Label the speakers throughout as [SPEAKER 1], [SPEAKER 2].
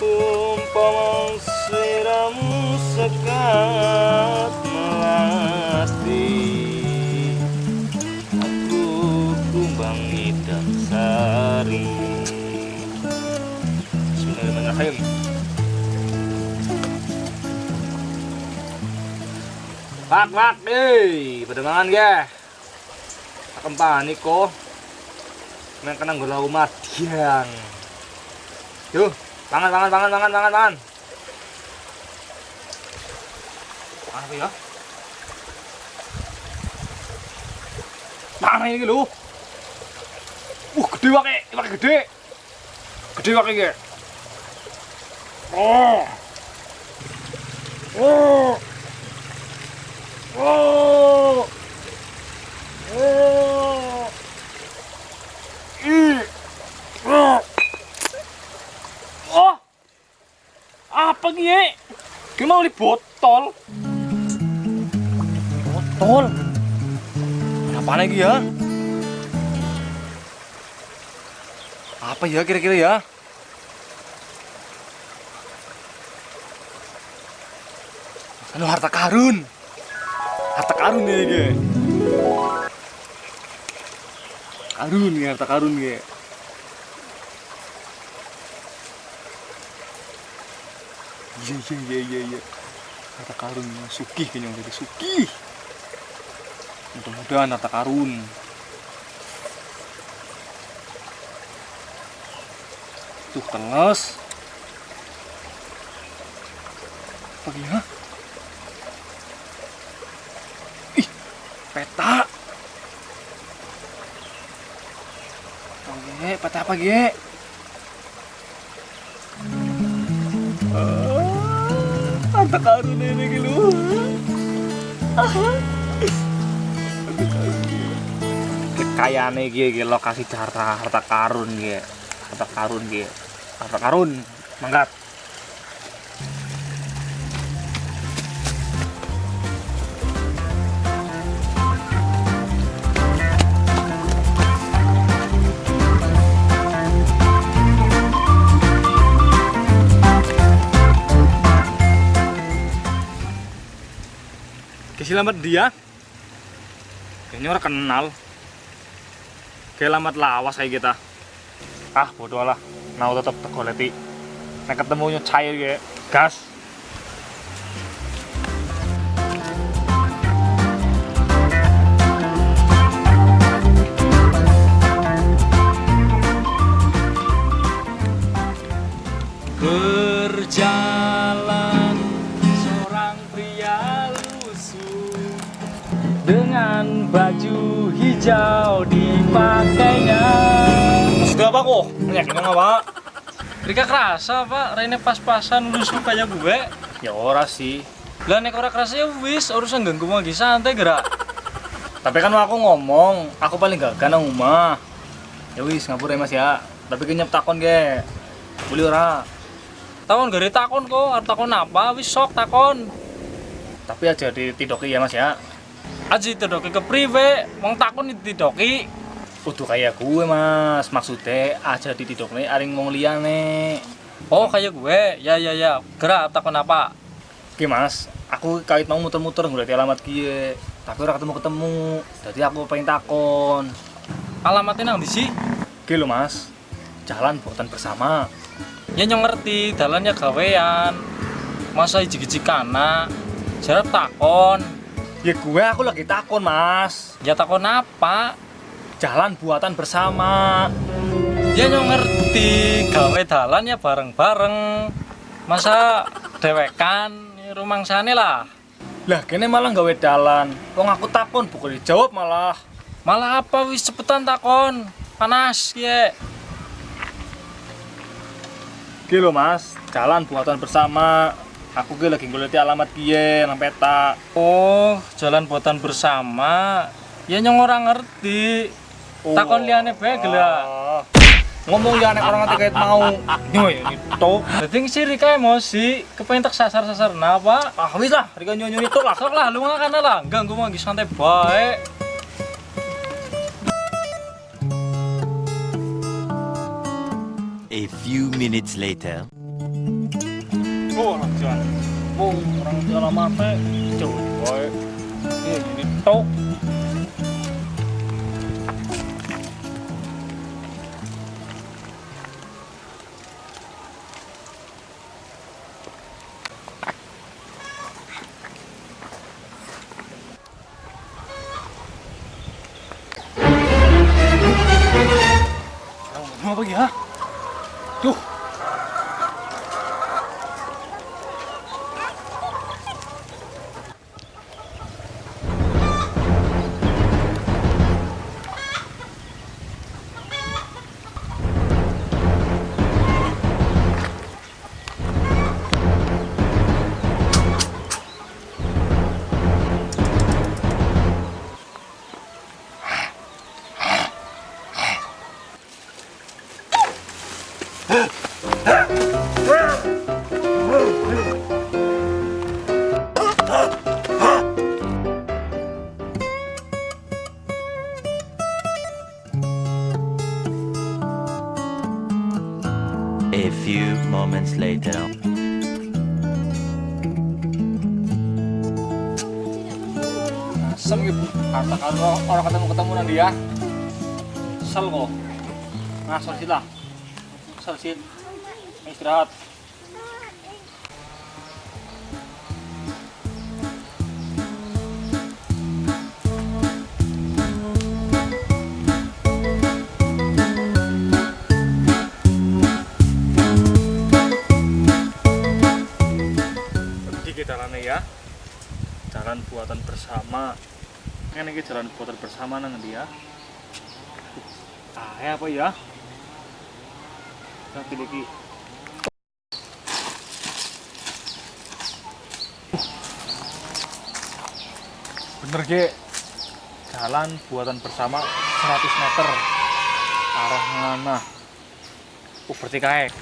[SPEAKER 1] Umpama siramu sekat melati, aku kumbang idam sari. Bismillahirrahmanirrahim. Pak, pada mangan ya. Akan panik kok. Main kena gula umat yang. Yuk. Pangan. Pangan apa ya? Pangan ini lho. Gede wae, gede. Gede wae iki. Oh. Apa gie? Gimana beli botol? Botol? Apa lagi ya? Apa ya kira-kira ya? Anu harta karun. Harta karun ya gie. Karun ya, harta karun gie. Iya. Harta karun sugih kayaknya jadi sugih. Mudah-mudahan harta karun. Tuh teles. Apa ya? Ih, peta. Oke, peta apa ge? Harta karun ini gitu. Kekayaan iki lokasi harta karun ge. Harta karun mangkat. Selamat dia, kayaknya orang kenal, kayak lamat lawas kayak kita. Bodoh lah, mau tetap tegoleti. Nah ketemunya cair kayak gas. Berjalan seorang pria dengan baju hijau dipakainya. Maksudnya apa kok? Yakin apa?
[SPEAKER 2] Rika kerasa pak, Rene pas-pasan lusuh kayak gue.
[SPEAKER 1] Ya ora sih.
[SPEAKER 2] Lah nek ora kerasa ya wis, urusan ganggu lagi santai gerak.
[SPEAKER 1] Tapi kan aku ngomong, aku paling gak nang rumah. Ya wis ngapur ya mas ya. Tapi kenyap takon ge. Boleh ora?
[SPEAKER 2] Takon gare takon kok, arep takon apa? Wis sok takon.
[SPEAKER 1] Tapi aja ditidoki ya mas ya.
[SPEAKER 2] Aji tidoki ke priwe, wong takon ditidoki.
[SPEAKER 1] Kudu kayak gue mas, maksudnya aja ditidokne aring wong liyane.
[SPEAKER 2] Oh kayak gue, ya. Gerak takon apa?
[SPEAKER 1] Oke mas, aku kait mau muter-muter ngeliat alamat kie, tapi ora ketemu. Jadi aku pengen takon.
[SPEAKER 2] Alamatnya nang di sih?
[SPEAKER 1] Oke lo mas, jalan buatan bersama.
[SPEAKER 2] Ya nyong ngerti, dalannya gawean. Masa iji-iji kana. Jarap takon.
[SPEAKER 1] Ya aku lagi takon, Mas.
[SPEAKER 2] Ya takon apa?
[SPEAKER 1] Jalan buatan bersama.
[SPEAKER 2] Ya nyong ngerti, gawe dalan ya bareng-bareng. Masa dewekan rumangsane lah.
[SPEAKER 1] Lah kene malah gawe dalan. Wong aku takon bukan dijawab malah.
[SPEAKER 2] Malah apa wis cepetan takon. Panas ye.
[SPEAKER 1] Ki lho Mas, jalan buatan bersama. Aku ki lagi goleki alamat piye nang peta.
[SPEAKER 2] Oh, jalan buatan bersama. Ya nyong ora ngerti. Takon liyane bae gelak.
[SPEAKER 1] Ngomong liyane orang ngerti kait mau. Yo ini tok.
[SPEAKER 2] Dadi siri kae emosi, kepengin tak sasar-sasar napa?
[SPEAKER 1] Ah wis lah, rika nyonyo itu lah.
[SPEAKER 2] Sok lah, lu ngakana lah. Ganggu manggi santai bae.
[SPEAKER 3] A few minutes later.
[SPEAKER 1] Oh, orang jalan. Oh, orang jalan mate. Coba boy. Ini tok. Mau apa ya? Tuh.
[SPEAKER 3] A few moments later.
[SPEAKER 1] Sel gitu. Kata kalau orang ketemu nanti ya. Sel kok. Nah, sel lah. Sel sit. Istirahat. Jalannya ya, jalan buatan bersama. Kan ini jalan buatan bersama nang dia. Ah, apa ya? Nanti lagi. Bener ge, jalan buatan bersama 100 meter. Arah mana? Berarti kayak.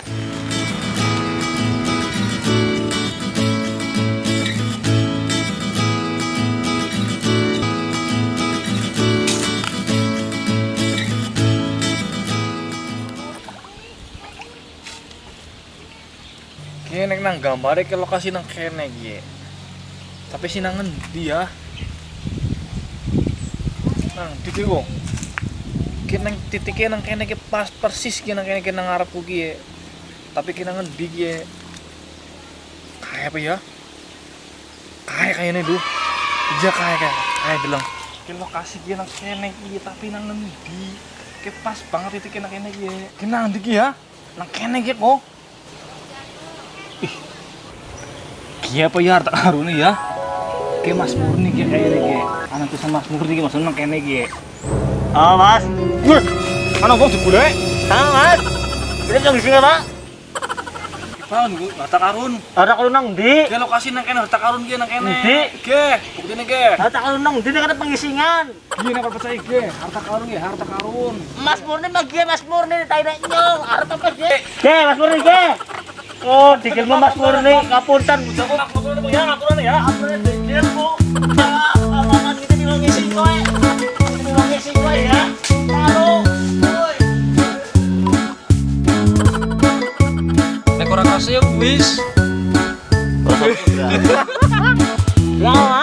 [SPEAKER 1] Kene nang gambare ke lokasi nang kene iki. Tapi sih nang endi ya? Nang iki kok. Kene nang titiknya nang kene ki pas persis ki nang kene ki nang ngarepku ki. Tapi ki nang endi ki? Kayak apa ya? Kayaknya duh. Iya kayak bilang. Ki lokasi ki nang kene ki tapi nang endi? Ki pas banget titiknya nang kene ki. Ki nang endi ki ya? Nang kene ki kok. Iya apa ya harta karun ya? Kayak Mas Murni kayak ini anak tulisan Mas Murni maksudnya nang kene iki.
[SPEAKER 4] Oh mas,
[SPEAKER 1] Ana wong jebule.
[SPEAKER 4] sama mas. Ini yang di sini pak.
[SPEAKER 1] Gimana niku harta karun?
[SPEAKER 4] Harta karun nang di.
[SPEAKER 1] Ge lokasi nang kene harta karun ki nang kene.
[SPEAKER 4] Endi?
[SPEAKER 1] Ge, buktine ge.
[SPEAKER 4] Harta karun nang di ada pengisingan.
[SPEAKER 1] Ki nek percaya ge, harta karun ge, harta karun.
[SPEAKER 4] Mas Murni magi Mas Murni tanya nyong. Harta apa ge? Ge Mas Murni ge. Oh, dikil Mas Murni kapunten.
[SPEAKER 1] Jago ngapunten Bu ya, ngapunten ya.
[SPEAKER 4] Apa dikil Bu? Apa kita di ngisi kowe. Di ngisi kowe ya. Halo. Woi.
[SPEAKER 2] Nek ora kasih ya wis.
[SPEAKER 4] Ya,